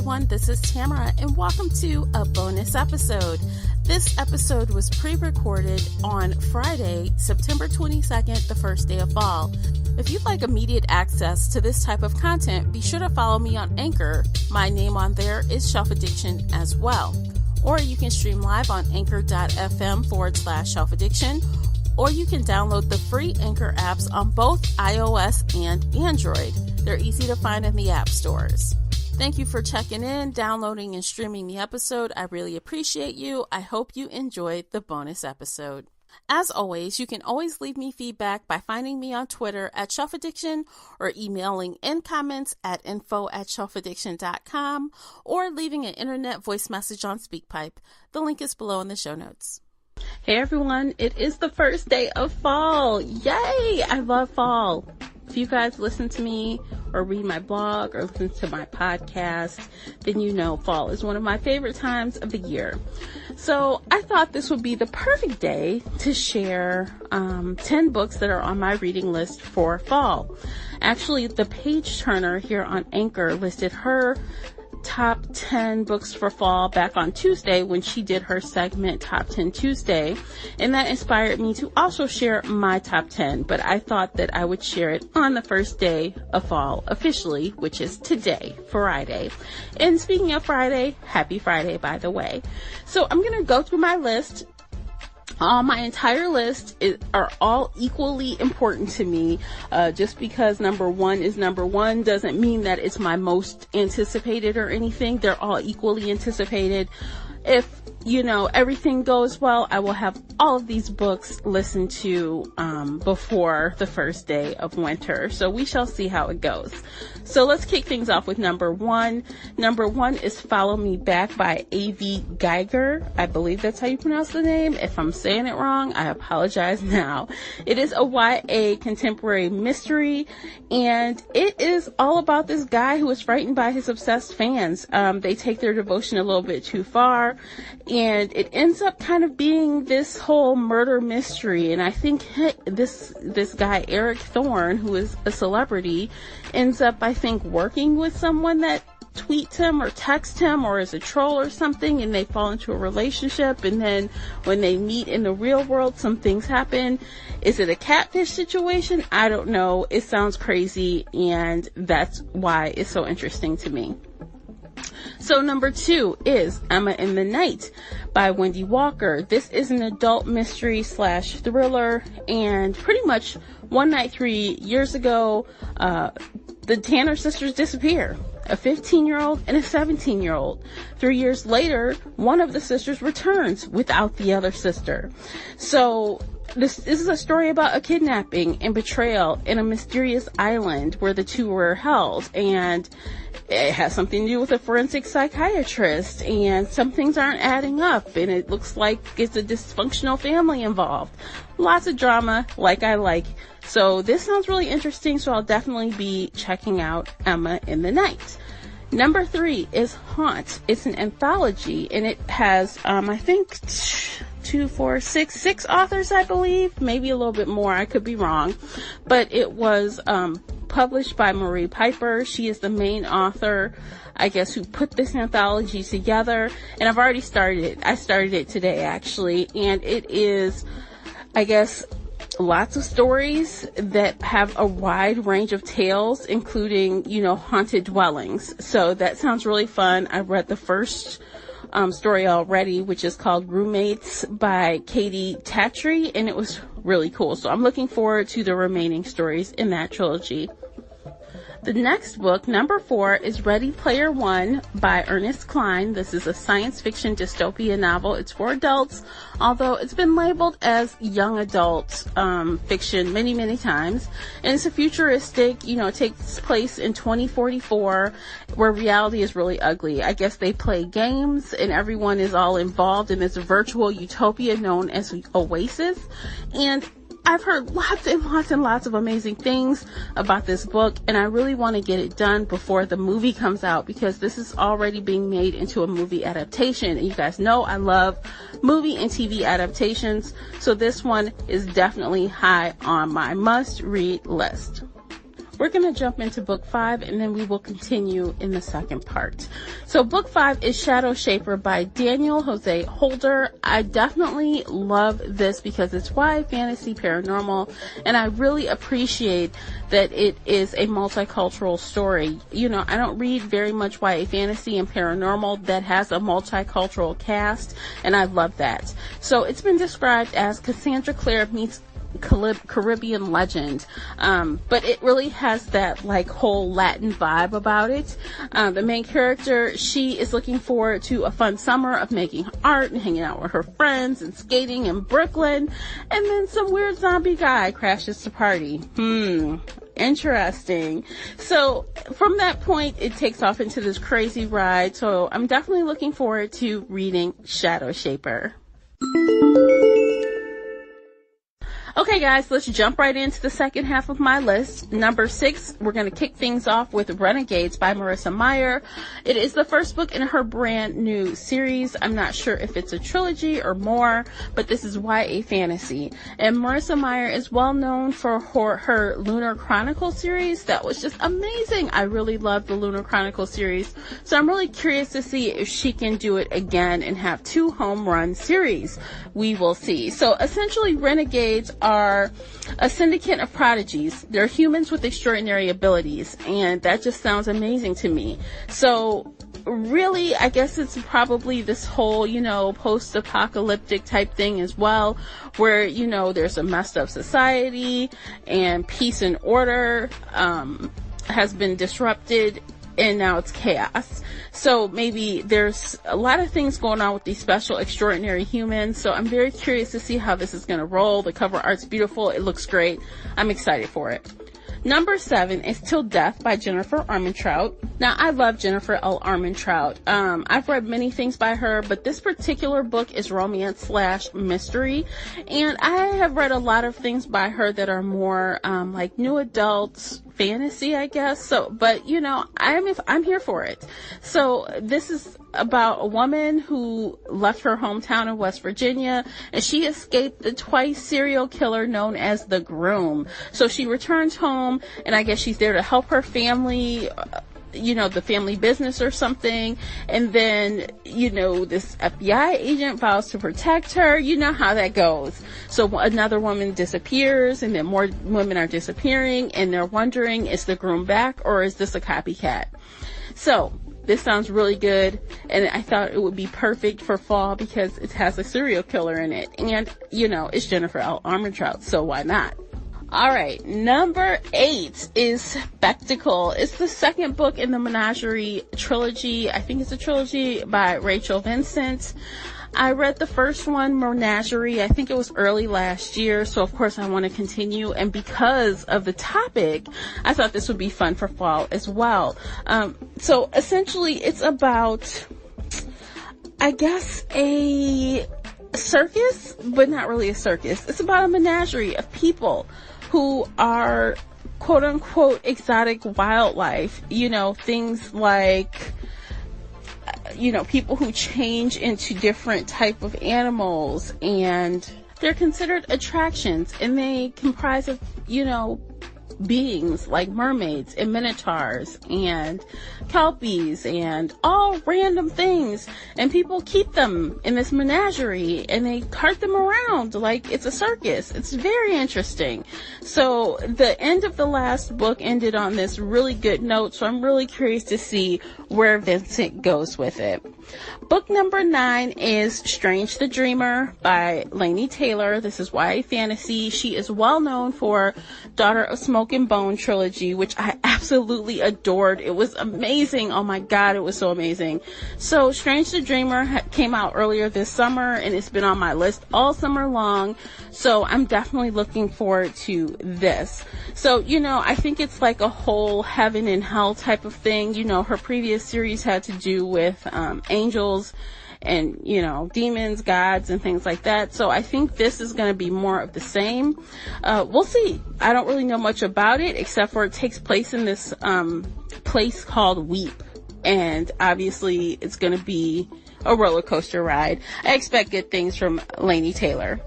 everyone, this is Tamara and welcome to a bonus episode. This episode was pre-recorded on Friday, September 22nd, the first day of fall. If you'd like immediate access to this type of content, be sure to follow me on Anchor. My name on there is Shelf Addiction as well. Or you can stream live on anchor.fm/shelfaddiction, or you can download the free Anchor apps on both iOS and Android. They're easy to find in the app stores. Thank you for checking in, downloading, and streaming the episode. I really appreciate you. I hope you enjoyed the bonus episode. As always, you can always leave me feedback by finding me on Twitter at shelfaddiction or emailing in comments at info@shelfaddiction.com or leaving an internet voice message on SpeakPipe. The link is below in the show notes. Hey everyone, it is the first day of fall. Yay! I love fall. If you guys listen to me or read my blog or listen to my podcast, then you know fall is one of my favorite times of the year. So I thought this would be the perfect day to share 10 books that are on my reading list for fall. Actually, the page turner here on Anchor listed her top 10 books for fall back on Tuesday when she did her segment Top 10 Tuesday, and that inspired me to also share my top 10, but I thought that I would share it on the first day of fall officially, which is today, Friday. And speaking of Friday, happy Friday, by the way. So I'm going to go through my list. My entire list are all equally important to me. Just because number one is number one doesn't mean that it's my most anticipated or anything. They're all equally anticipated. If, everything goes well, I will have all of these books listened to before the first day of winter. So we shall see how it goes. So let's kick things off with number one. Number one is Follow Me Back by A.V. Geiger. I believe that's how you pronounce the name. If I'm saying it wrong, I apologize now. It is a YA contemporary mystery, and it is all about this guy who is frightened by his obsessed fans. They take their devotion a little bit too far, and it ends up kind of being this whole murder mystery. And I think this guy, Eric Thorne, who is a celebrity, ends up, I think, working with someone that tweets him or texts him or is a troll or something, and they fall into a relationship, and then when they meet in the real world, some things happen. Is it a catfish situation? I don't know. It sounds crazy, and that's why it's so interesting to me. So number two is Emma in the Night by Wendy Walker. This is an adult mystery / thriller, and pretty much one night 3 years ago, the Tanner sisters disappear. A 15-year-old and a 17-year-old. 3 years later, one of the sisters returns without the other sister. So this is a story about a kidnapping and betrayal in a mysterious island where the two were held, and it has something to do with a forensic psychiatrist, and some things aren't adding up, and it looks like it's a dysfunctional family involved. Lots of drama, like I like. So this sounds really interesting, so I'll definitely be checking out Emma in the Night. Number three is Haunt. It's an anthology, and it has, I think, 6 authors, I believe. Maybe a little bit more. I could be wrong. But it was published by Marie Piper. She is the main author, I guess, who put this anthology together. And I've already started it. I started it today, actually. And it is, I guess, lots of stories that have a wide range of tales, including, haunted dwellings. So that sounds really fun. I read the first story already, which is called Roommates by Katie Tatry, and it was really cool. So I'm looking forward to the remaining stories in that trilogy. The next book, number 4, is Ready Player One by Ernest Cline. This is a science fiction dystopia novel. It's for adults, although it's been labeled as young adult fiction many, many times. And it's a futuristic, it takes place in 2044, where reality is really ugly. I guess they play games, and everyone is all involved in this virtual utopia known as Oasis. And I've heard lots and lots and lots of amazing things about this book, and I really want to get it done before the movie comes out, because this is already being made into a movie adaptation, and you guys know I love movie and TV adaptations, so this one is definitely high on my must-read list. we're going to jump into book 5, and then we will continue in the second part. So book 5 is Shadow Shaper by Daniel Jose Holder. I definitely love this because it's YA fantasy paranormal, and I really appreciate that it is a multicultural story. You know, I don't read very much YA fantasy and paranormal that has a multicultural cast, and I love that. So it's been described as Cassandra Clare meets Caribbean legend, but it really has that like whole Latin vibe about it. The main character, she is looking forward to a fun summer of making art and hanging out with her friends and skating in Brooklyn, and then some weird zombie guy crashes the party. Interesting. So from that point, it takes off into this crazy ride. So I'm definitely looking forward to reading Shadow Shaper. Okay, guys, let's jump right into the second half of my list. Number 6, we're going to kick things off with Renegades by Marissa Meyer. It is the first book in her brand new series. I'm not sure if it's a trilogy or more, but this is YA fantasy. And Marissa Meyer is well known for her Lunar Chronicle series. That was just amazing. I really love the Lunar Chronicle series. So I'm really curious to see if she can do it again and have 2 home run series. We will see. So essentially, Renegades are a syndicate of prodigies. They're humans with extraordinary abilities, and that just sounds amazing to me. So really, I guess it's probably this whole, post-apocalyptic type thing as well, where, there's a messed up society and peace and order has been disrupted, and now it's chaos. So maybe there's a lot of things going on with these special, extraordinary humans. So I'm very curious to see how this is going to roll. The cover art's beautiful. It looks great. I'm excited for it. Number 7 is Till Death by Jennifer Armentrout. Now, I love Jennifer L. Armentrout. I've read many things by her, but this particular book is romance/mystery. And I have read a lot of things by her that are more, like new adults, fantasy, I guess. So, but I'm here for it. So this is about a woman who left her hometown in West Virginia, and she escaped the twice serial killer known as the Groom. So she returns home, and I guess she's there to help her family, the family business or something. And then, this FBI agent vows to protect her. You know how that goes. So another woman disappears, and then more women are disappearing, and they're wondering, is the Groom back, or is this a copycat? So this sounds really good, and I thought it would be perfect for fall because it has a serial killer in it, and it's Jennifer L. Armentrout, so why not? All right, number 8 is Spectacle. It's the second book in the Menagerie trilogy. I think it's a trilogy by Rachel Vincent. I read the first one, Menagerie, I think it was early last year, so of course I want to continue, and because of the topic, I thought this would be fun for fall as well. So essentially it's about, I guess, a circus, but not really a circus. It's about a menagerie of people who are quote unquote exotic wildlife, things like, people who change into different type of animals, and they're considered attractions, and they comprise of, beings like mermaids and minotaurs and kelpies and all random things, and people keep them in this menagerie and they cart them around like it's a circus. It's very interesting. So the end of the last book ended on this really good note, so I'm really curious to see where Vincent goes with it. Book number 9 is Strange the Dreamer by Laini Taylor. This is YA fantasy. She is well known for Daughter of Smoke and Bone trilogy, which I absolutely adored. It was amazing. Oh my God, it was so amazing. So Strange the Dreamer came out earlier this summer, and it's been on my list all summer long. So I'm definitely looking forward to this. So, I think it's like a whole heaven and hell type of thing. Her previous series had to do with angels and, demons, gods, and things like that. So I think this is going to be more of the same. We'll see. I don't really know much about it, except for it takes place in this place called Weep. And obviously it's going to be a roller coaster ride. I expect good things from Laini Taylor.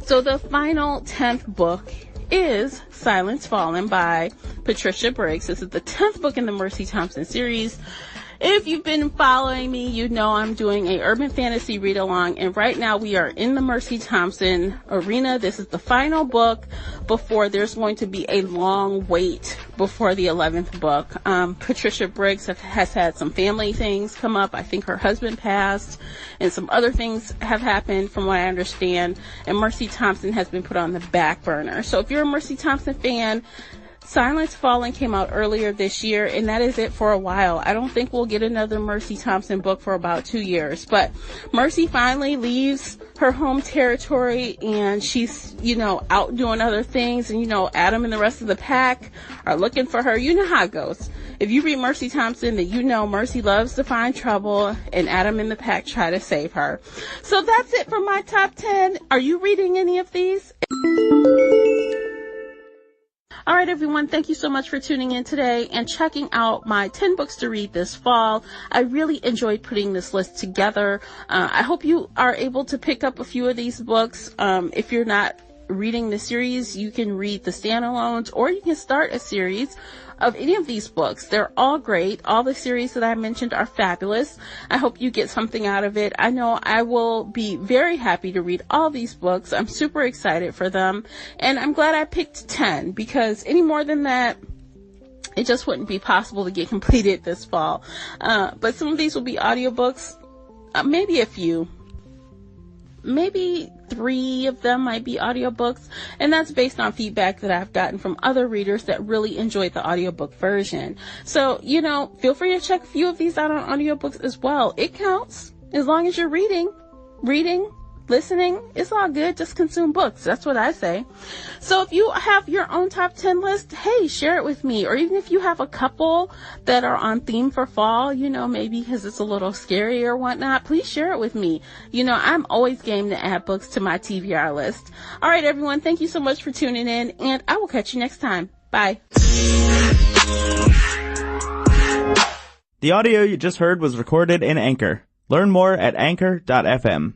So the final 10th book is Silence Fallen by Patricia Briggs. This is the 10th book in the Mercy Thompson series. If you've been following me, you know I'm doing a urban fantasy read-along, and right now we are in the Mercy Thompson arena. This is the final book before there's going to be a long wait before the 11th book. Patricia Briggs has had some family things come up. I think her husband passed, and some other things have happened from what I understand, and Mercy Thompson has been put on the back burner. So if you're a Mercy Thompson fan, Silence Fallen came out earlier this year, and that is it for a while. I don't think we'll get another Mercy Thompson book for about 2 years, but Mercy finally leaves her home territory, and she's, out doing other things, and, Adam and the rest of the pack are looking for her. You know how it goes. If you read Mercy Thompson, then Mercy loves to find trouble, and Adam and the pack try to save her. So that's it for my top 10. Are you reading any of these? All right, everyone, thank you so much for tuning in today and checking out my 10 books to read this fall. I really enjoyed putting this list together. I hope you are able to pick up a few of these books. If you're not reading the series, you can read the standalones, or you can start a series of any of these books. They're all great. All the series that I mentioned are fabulous. I hope you get something out of it. I know I will be very happy to read all these books. I'm super excited for them, and I'm glad I picked 10, because any more than that, it just wouldn't be possible to get completed this fall. But some of these will be audiobooks, maybe a few. Maybe 3 of them might be audiobooks, and that's based on feedback that I've gotten from other readers that really enjoyed the audiobook version. So, feel free to check a few of these out on audiobooks as well. It counts. As long as you're reading, listening, it's all good. Just consume books. That's what I say. So if you have your own top 10 list, hey, share it with me. Or even if you have a couple that are on theme for fall, maybe because it's a little scary or whatnot, please share it with me. I'm always game to add books to my TBR list. All right, everyone. Thank you so much for tuning in, and I will catch you next time. Bye. The audio you just heard was recorded in Anchor. Learn more at anchor.fm.